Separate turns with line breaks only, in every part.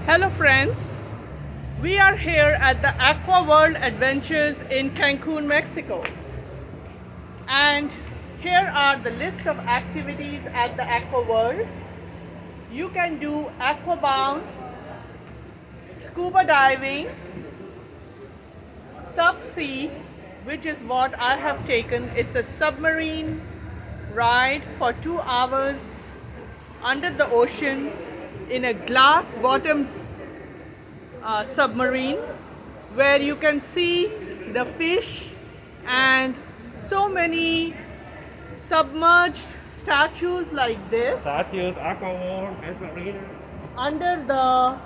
Hello friends, we are here at the Aqua World Adventures in Cancun, Mexico. And here are the list of activities at the Aqua World. You can do aqua bounce, scuba diving, sub-sea, which is what I have taken. It's a submarine ride for 2 hours under the ocean in a glass bottom submarine where you can see the fish and so many submerged statues like this
Statues, Aqua World, Marina.
under the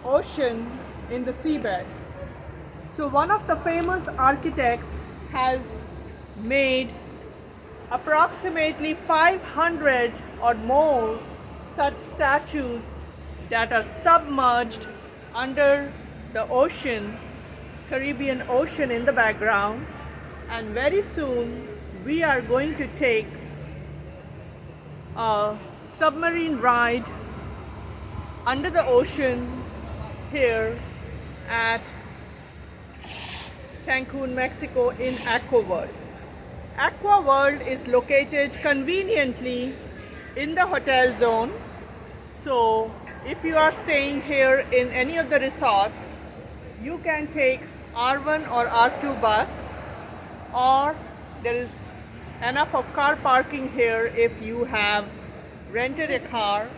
ocean in the seabed. So one of the famous architects has made approximately 500 or more such statues that are submerged under the ocean, Caribbean Ocean in the background. And very soon we are going to take a submarine ride under the ocean here at Cancun, Mexico in Aqua World. Aqua World is located conveniently in the hotel zone. So if you are staying here in any of the resorts, you can take R1 or R2 bus, or there is enough of car parking here if you have rented a car.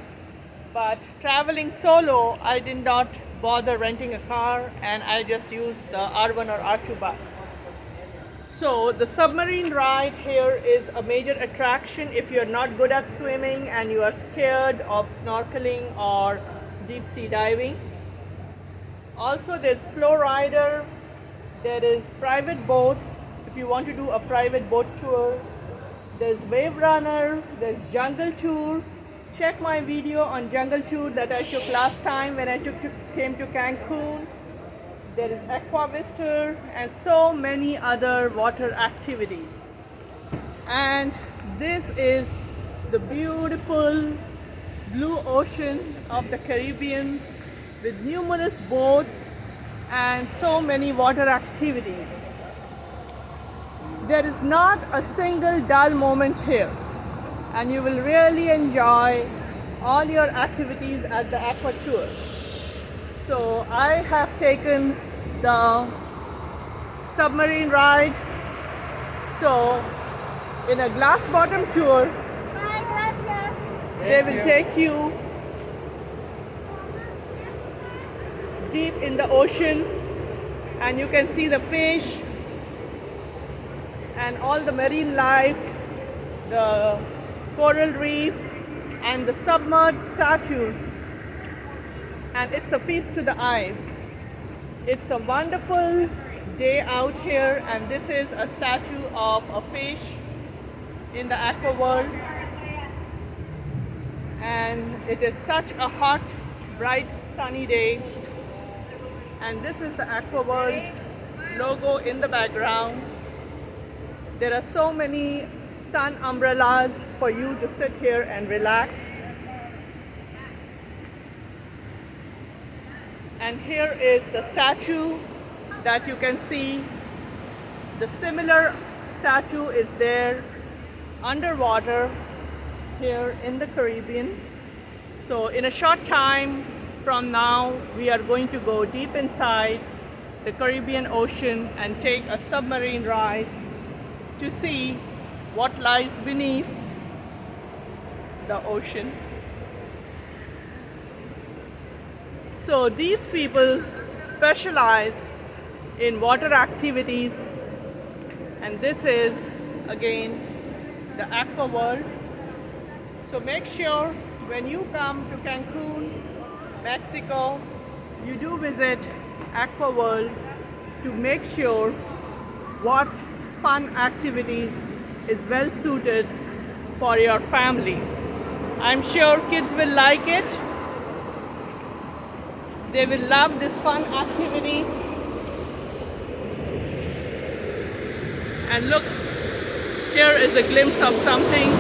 But traveling solo, I did not bother renting a car and I just used the R1 or R2 bus. So the submarine ride here is a major attraction if you're not good at swimming and you are scared of snorkeling or deep sea diving. Also there's flow rider, there is private boats if you want to do a private boat tour. There's wave runner, there's jungle tour. Check my video on jungle tour that I took last time when I came to Cancun. There is Aqua Visitor and so many other water activities. And this is the beautiful blue ocean of the Caribbean with numerous boats and so many water activities. There is not a single dull moment here, and you will really enjoy all your activities at the Aqua Tour. So I have taken the submarine ride. So in a glass bottom tour, they will take you deep in the ocean and you can see the fish and all the marine life, the coral reef and the submerged statues, and it's a feast to the eyes. It's a wonderful day out here, and this is a statue of a fish in the Aqua World, and it is such a hot, bright, sunny day, and this is the Aqua World logo in the background. There are so many sun umbrellas for you to sit here and relax. And here is the statue that you can see. The similar statue is there underwater here in the Caribbean. So in a short time from now, we are going to go deep inside the Caribbean Ocean and take a submarine ride to see what lies beneath the ocean. So these people specialize in water activities, and this is again the Aqua World. So make sure when you come to Cancun, Mexico, you do visit Aqua World to make sure what fun activities is well suited for your family. I'm sure kids will like it. They will love this fun activity. And look, here is a glimpse of something.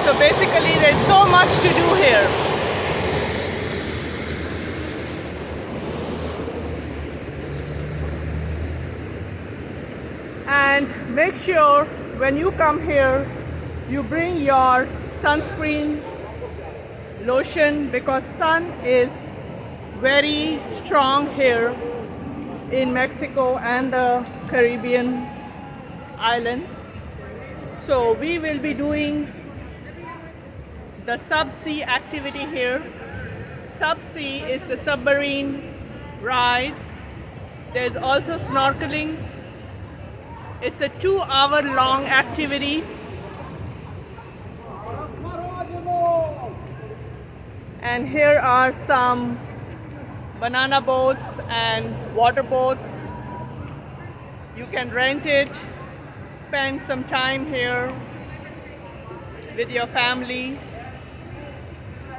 So basically there's so much to do here. And make sure when you come here, you bring your sunscreen lotion because sun is very strong here in Mexico and the Caribbean islands. So we will be doing the subsea activity here. Subsea is the submarine ride. There's also snorkeling. It's a 2-hour long activity. And here are some banana boats and water boats. You can rent it, spend some time here with your family.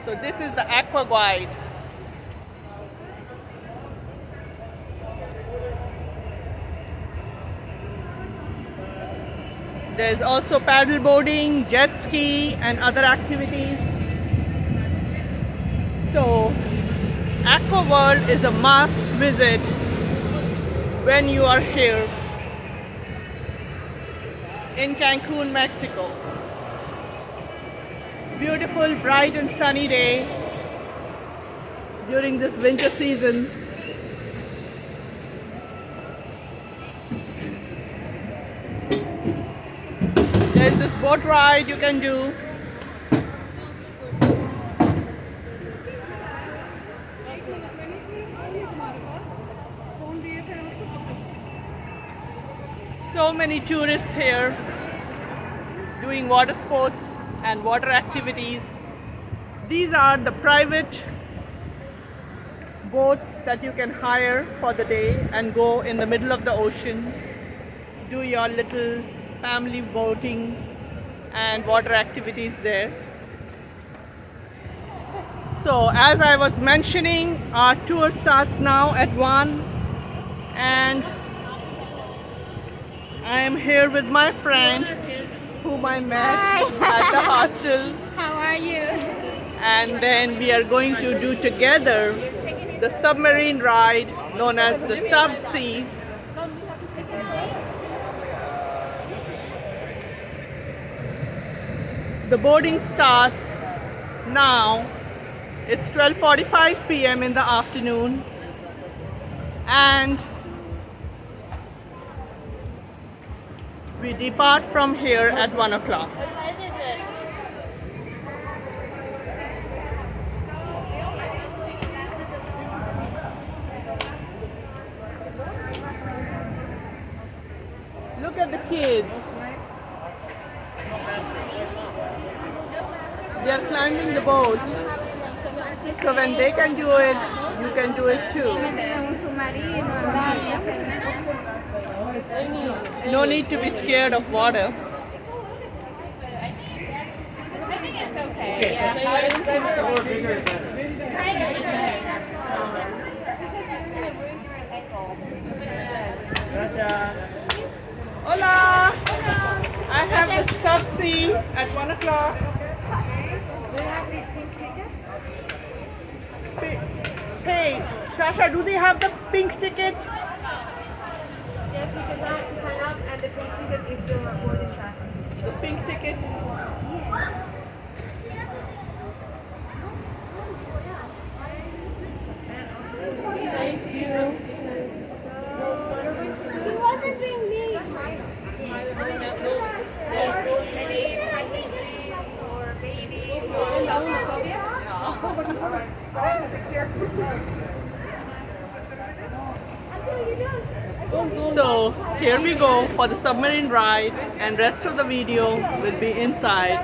So this is the Aqua Guide. There's also paddle boarding, jet ski and other activities. So Aqua World is a must visit when you are here in Cancun, Mexico. Beautiful, bright and sunny day during this winter season. There's this boat ride you can do. So many tourists here doing water sports and water activities. These are the private boats that you can hire for the day and go in the middle of the ocean, do your little family boating and water activities there. So as I was mentioning, our tour starts now at 1 and I am here with my friend whom I met at the hostel.
How are you?
And then we are going to do together the submarine ride known as the Subsea. The boarding starts now. It's 12:45 p.m. in the afternoon and we depart from here at 1 o'clock.
What size is it?
Look at the kids. They are climbing the boat. So when they can do it, you can do it too. No need to be scared of water.
I think it's okay. Yeah.
Hola! I have the Subsea at 1 o'clock. Hey, Sasha, do they have the pink ticket?
Yes, because I have to sign up and the pink ticket is the boarding pass.
The pink ticket? Thank you.
He wasn't being mean. Or baby.
So here we go for the submarine ride and rest of the video will be inside.